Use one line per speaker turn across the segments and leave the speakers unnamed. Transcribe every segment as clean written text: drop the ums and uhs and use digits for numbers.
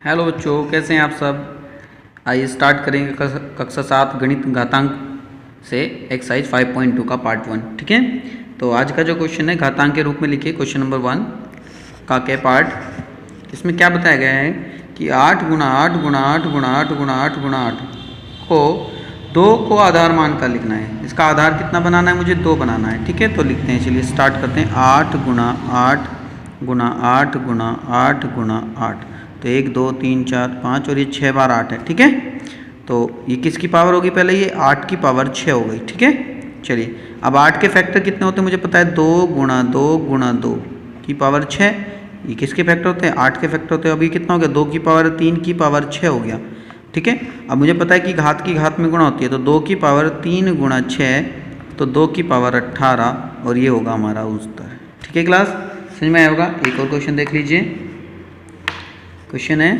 Hello बच्चों, कैसे हैं आप सब। आइए स्टार्ट करेंगे कक्षा 7 गणित घातांक से एक्सरसाइज 5.2 का पार्ट 1। ठीक है, तो आज का जो क्वेश्चन है घातांक के रूप में लिखिए। क्वेश्चन नंबर 1 का क्या पार्ट, इसमें क्या बताया गया है कि 8 गुणा 8 गुणा 8 गुणा 8 गुणा 8 गुणा 8 को 2 को आधार मानकर लिखना है। इसका आधार कितना बनाना है, मुझे 2 बनाना है। ठीक है, तो लिखते हैं, चलिए स्टार्ट करते हैं। 8 गुणा 8 गुणा 8 गुणा 8 गुणा 8, तो 1 2 3 4 5 और ये 6 बार 8 है। ठीक है, तो ये किसकी पावर होगी, पहले ये 8 की पावर 6 हो गई। ठीक है, चलिए अब 8 के फैक्टर कितने होते हैं मुझे पता है, 2 गुणा 2 गुणा 2 की पावर 6। ये किसके फैक्टर होते हैं, 8 के फैक्टर होते हैं। अभी कितना हो गया, 2 की पावर 3 की पावर 6 हो गया। ठीक है, अब मुझे पता है कि घात की घात में गुणा होती है, तो 2 की पावर 3 गुणा 6, तो 2 की पावर 18 और ये होगा हमारा उत्तर। ठीक है क्लास, समझ में आया होगा। एक और क्वेश्चन देख लीजिए। क्वेश्चन है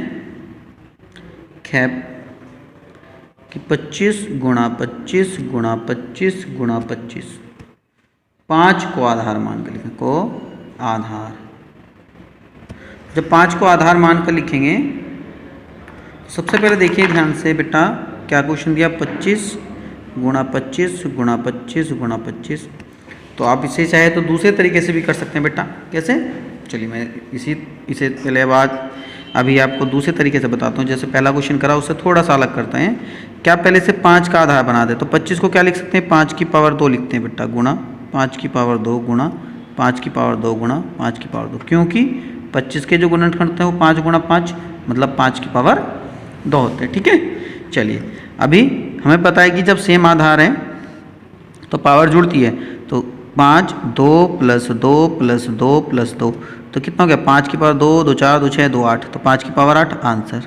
खैप कि 25 गुणा 25 गुणा 25 गुणा 25, 5 को आधार मान कर लिखें। को आधार, जब 5 को आधार मान कर लिखेंगे, सबसे पहले देखिए ध्यान से बेटा, क्या क्वेश्चन दिया, 25 गुणा 25 गुणा 25 गुणा 25। तो आप इसे चाहे तो दूसरे तरीके से भी कर सकते हैं बेटा। कैसे, चलिए मैं इसे पहले बाद अभी आपको दूसरे तरीके से बताता हूँ। जैसे पहला क्वेश्चन करा उससे थोड़ा सा अलग करते हैं। क्या पहले से 5 का आधार बना दे, तो 25 को क्या लिख सकते हैं, 5 की पावर 2 लिखते हैं बेटा, गुणा 5 की पावर 2 गुणा 5 की पावर 2 गुणा 5 की पावर 2, क्योंकि 25 के जो गुणनखंड होते हैं वो 5 गुणा 5 मतलब 5 की पावर 2 होते हैं। ठीक है, चलिए अभी हमें पता है कि जब सेम आधार है तो पावर जुड़ती है, तो 5 2 प्लस 2 प्लस 2 प्लस 2, तो कितना हो गया, 5 की पावर 2 2 4 2 6 2 8, तो 5 की पावर 8 आंसर।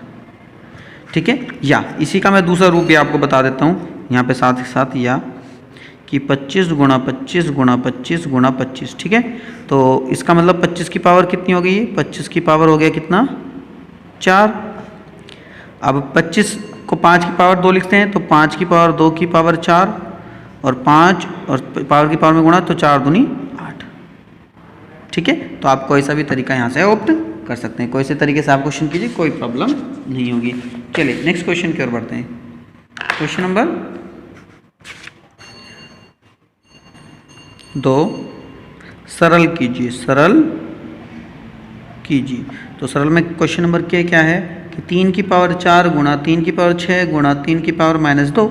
ठीक है, या इसी का मैं दूसरा रूप भी आपको बता देता हूँ यहाँ पे साथ ही साथ, या कि 25 गुणा 25 गुणा 25 गुणा 25। ठीक है, तो इसका मतलब 25 की पावर कितनी हो गई, 25 की पावर हो गया कितना, 4। अब 25 को 5 की पावर 2 लिखते हैं, तो 5 की पावर 2 की पावर 4 और 5 और पावर की पावर में गुणा, तो 4 दूनी 8। ठीक है, तो आप कोई सा भी तरीका यहाँ से ऑप्ट कर सकते हैं, कोई से तरीके से आप क्वेश्चन कीजिए, कोई प्रॉब्लम नहीं होगी। चलिए नेक्स्ट क्वेश्चन की ओर बढ़ते हैं। क्वेश्चन नंबर 2, सरल कीजिए, सरल कीजिए। तो सरल में क्वेश्चन नंबर क्या है कि 3 की पावर 4 गुणा 3 की पावर 6 गुणा 3 की पावर -2।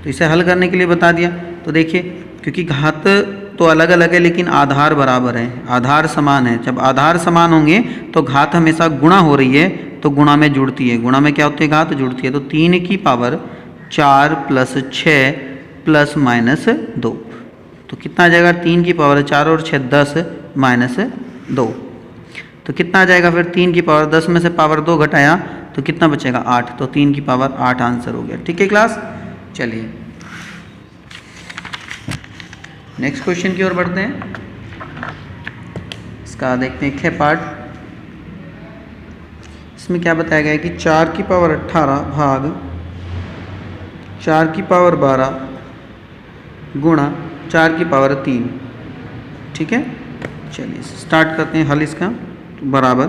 तो इसे हल करने के लिए बता दिया। तो देखिए, क्योंकि घात तो अलग अलग है लेकिन आधार बराबर है, आधार समान है। जब आधार समान होंगे तो घात हमेशा गुणा हो रही है, तो गुणा में जुड़ती है। गुणा में क्या होती है, घात जुड़ती है। तो 3 की पावर 4 प्लस 6 प्लस -2, तो कितना आ जाएगा, 3 की पावर 4 और 6 10 -2, तो कितना आ जाएगा फिर, 3 की पावर 10 में से पावर 2 घटाया तो कितना बचेगा, 8। तो 3 की पावर 8 आंसर हो गया। ठीक है क्लास, चलिए नेक्स्ट क्वेश्चन की ओर बढ़ते हैं। इसका देखते हैं खे पार्ट। इसमें क्या बताया गया है कि 4 की पावर 18 भाग 4 की पावर 12 गुणा 4 की पावर 3। ठीक है, चलिए स्टार्ट करते हैं हल इसका। बराबर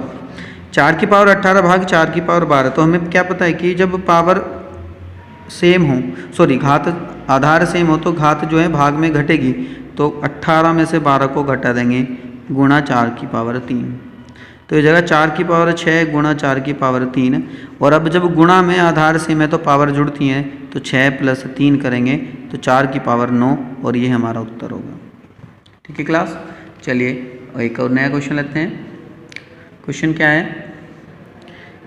4 की पावर 18 भाग 4 की पावर 12, तो हमें क्या पता है कि जब पावर सेम हो, सॉरी घात आधार सेम हो, तो घात जो है भाग में घटेगी, तो 18 में से 12 को घटा देंगे गुणा 4 की पावर 3, तो इस जगह 4 की पावर 6 गुणा 4 की पावर 3। और अब जब गुणा में आधार सेम है तो पावर जुड़ती हैं, तो 6 प्लस 3 करेंगे तो 4 की पावर 9 और ये हमारा उत्तर होगा। ठीक है क्लास, चलिए एक और नया क्वेश्चन लेते हैं। क्वेश्चन क्या है,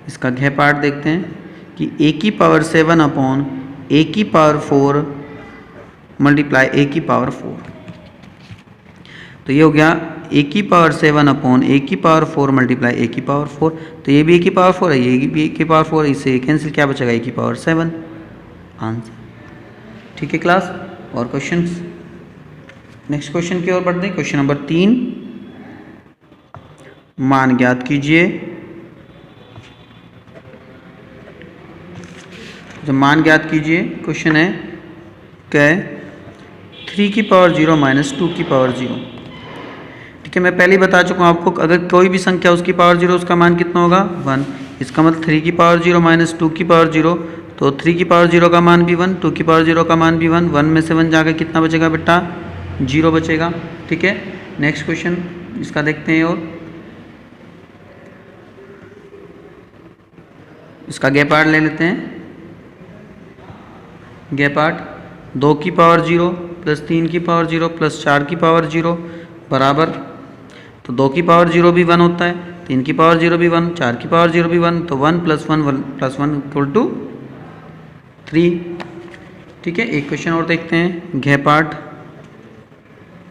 इसका घ पार्ट देखते हैं कि a की पावर 7 अपॉन a की पावर 4 मल्टीप्लाई a की पावर 4। तो ये हो गया a की पावर 7 अपॉन a की पावर 4 मल्टीप्लाई a की पावर 4, तो ये भी a की पावर 4 है, ये भी a की पावर 4 है, इससे कैंसिल, क्या बचेगा, a की पावर 7 आंसर। ठीक है क्लास, और क्वेश्चन नेक्स्ट क्वेश्चन की ओर बढ़ते हैं। क्वेश्चन नंबर 3, मान ज्ञात कीजिए। जब मान ज्ञात कीजिए, क्वेश्चन है क्या, 3 की पावर 0 माइनस 2 की पावर 0। ठीक है, मैं पहले ही बता चुका हूँ आपको, अगर कोई भी संख्या उसकी पावर 0 उसका मान कितना होगा, 1। इसका मतलब 3 की पावर 0 माइनस 2 की पावर 0, तो 3 की पावर 0 का मान भी 1, 2 की पावर 0 का मान भी 1, 1 में से 1 जाकर कितना बचेगा बेटा, 0 बचेगा। ठीक है, नेक्स्ट क्वेश्चन इसका देखते हैं। और इसका गैप आर्ट ले लेते हैं। गैप आर्ट 2 की पावर 0 प्लस 3 की पावर 0 प्लस 4 की पावर 0 बराबर, तो 2 की पावर 0 भी 1 होता है, 3 की पावर 0 भी 1, 4 की पावर 0 भी 1, तो 1 प्लस 1 प्लस 1 इक्वल टू 3। ठीक है, एक क्वेश्चन और देखते हैं। गैप आर्ट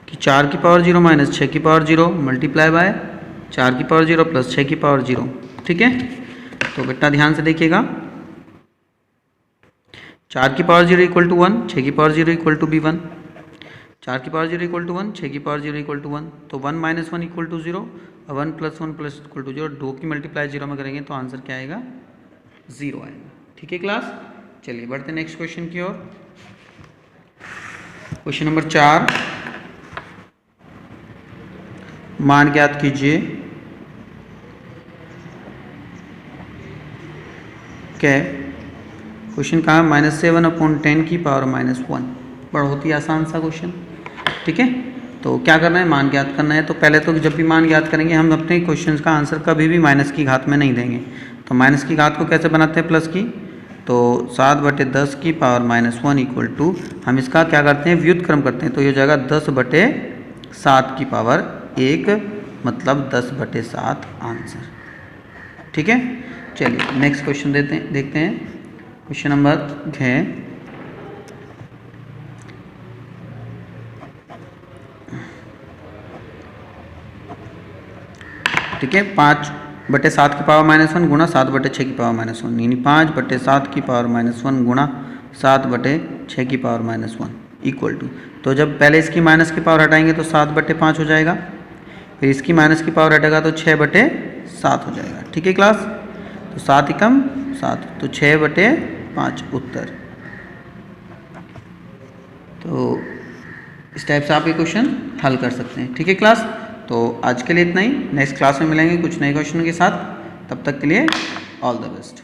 कि 4 की पावर 0 माइनस 6 की पावर 0 मल्टीप्लाई बाय 4 की पावर 0 प्लस 6 की पावर 0। ठीक है, तो बेटा ध्यान से देखिएगा, 4 की पावर 0 इक्वल टू 1, 6 की पावर 0 इक्वल टू भी 1, 4 की पावर 0 इक्वल टू 1, 6 की पावर 0 इक्वल टू 1, तो 1 माइनस 1 इक्वल टू 0 और 1 प्लस 1 प्लस इक्वल टू 0, 2 की मल्टीप्लाई 0 में करेंगे तो आंसर क्या आएगा, 0 आएगा। ठीक है क्लास, चलिए बढ़ते हैं नेक्स्ट क्वेश्चन की ओर। क्वेश्चन नंबर 4, मान ज्ञात कीजिए क्या क्वेश्चन कहा, -7/10 की पावर -1, बहुत ही आसान सा क्वेश्चन। ठीक है, तो क्या करना है, मान ज्ञात करना है। तो पहले तो जब भी मान ज्ञात करेंगे हम अपने क्वेश्चंस का आंसर कभी भी माइनस की घात में नहीं देंगे। तो माइनस की घात को कैसे बनाते हैं, प्लस की, तो 7/10 की पावर -1 इक्वल टू, हम इसका क्या करते हैं, व्युत्क्रम करते हैं, तो ये हो जाएगा 10/7 की पावर 1, मतलब 10/7 आंसर। ठीक है, चलिए नेक्स्ट क्वेश्चन देखते हैं। क्वेश्चन नंबर है, ठीक है, 5/7 की पावर -1 गुणा 7/6 की पावर -1, यानी 5/7 की पावर -1 गुणा 7/6 की पावर -1 इक्वल टू, तो जब पहले इसकी माइनस की पावर हटाएंगे तो 7/5 हो जाएगा, फिर इसकी माइनस की पावर हटेगा तो 6/7 हो जाएगा। ठीक है क्लास, तो 7 एकम 7, तो 6/5 उत्तर। तो इस टाइप से आप ये क्वेश्चन हल कर सकते हैं। ठीक है क्लास, तो आज के लिए इतना ही, नेक्स्ट क्लास में मिलेंगे कुछ नए क्वेश्चन के साथ, तब तक के लिए ऑल द बेस्ट।